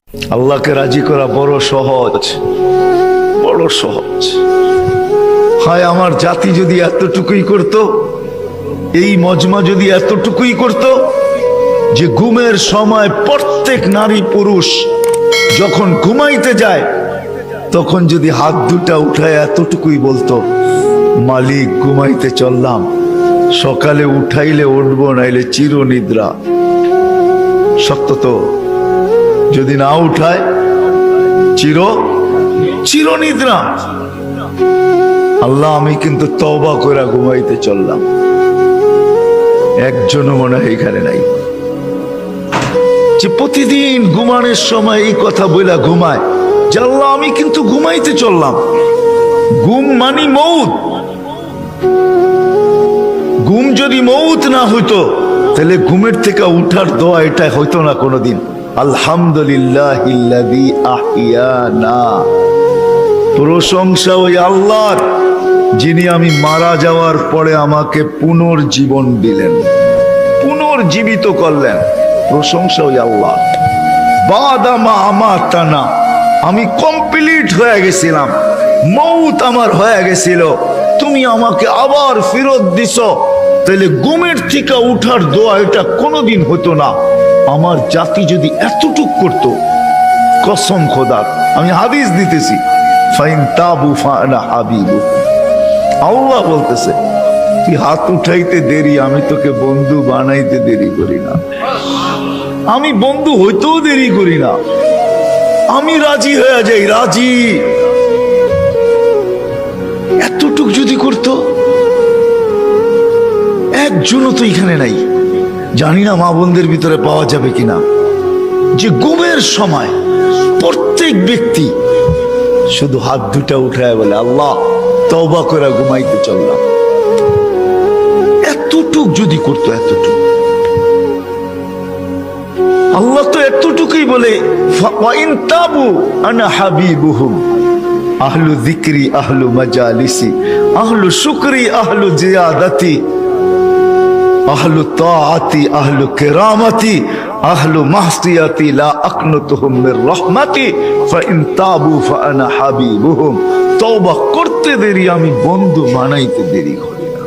আল্লাহকে রাজি করা বড় সহজ, বড় সহজ। হায় আমার জাতি যদি এতটুকুই করত, এই মজমা যদি এতটুকুই করত যে ঘুমের সময় প্রত্যেক নারী পুরুষ যখন ঘুমাইতে যায় তখন যদি হাত দুটা উঠায় এতটুকুই বলতো, মালিক ঘুমাইতে চললাম, সকালে উঠাইলে উঠবো, নাইলে চিরনিদ্রা। সত্য তো, যদি না উঠায় চিরনিদ্রা। আল্লাহ আমি কিন্তু তওবা করে ঘুমাইতে চললাম। একজনও মনে হয় এখানে নাই যে প্রতিদিন ঘুমানোর সময় এই কথা বইলা ঘুমায় যে আল্লাহ আমি কিন্তু ঘুমাইতে চললাম। ঘুম মানি মউত। ঘুম যদি মউত না হইতো তাহলে ঘুমের থেকে উঠার দোয়া এটা হইতো না কোনোদিন। আলহামদুলিল্লাহিল্লাযী আহিয়ানা, প্রশংসা ওই আল্লাহর যিনি আমি মারা যাওয়ার পরে আমাকে পুনর্জীবন দিলেন, পুনর্জীবিত করলেন। প্রশংসা ওই আল্লাহ। বাদামা আমাতানা, আমি কমপ্লিট হয়ে গেছিলাম, মউত আমার হয়ে গেছিল, তুমি আমাকে আবার ফেরত দিছো। তাহলে ঘুমের থেকে উঠার দোয়া এটা কোনোদিন হতো না। আমার জাতি যদি এতটুক করত, কসম খোদার, আমি হাদিস দিতেছি, ফাইন তাবু ফানা হাবিবু। আল্লাহ বলতেছে তুই হাত উঠাইতে দেরি, আমি তোকে বন্ধু বানাইতে দেরি করি না, আমি বন্ধু হইতেও দেরি করি না, আমি রাজি হয়ে যাই, রাজি। এতটুক যদি করতো, একজনও তো এখানে নাই। জানি না মা বোনদের ভিতরে পাওয়া যাবে কিনা যে ঘুমের সময় প্রত্যেক ব্যক্তি শুধু হাত দুটা উঠায় বলে আল্লাহ তওবা করে ঘুমাইতে চললাম। এতটুক যদি করতো, এতটুক। আল্লাহ তো এতটুকুই বলে ওয়াইন তাবু আনা হাবিবুহুম, আহলু যিকরি আহলু মাজালিসি আহলু শুকরি আহলু জিয়াদাতি আহলু তাআতি আহলু কিরামাতি আহলু মাহসিয়াতি লা আকনুতুহুম মির রাহমাতি ফাইন তাবু ফাআনা হাবিবুহুম। তওবা করতে দেরি, আমি বন্ধু বানাইতে দেরি করি না।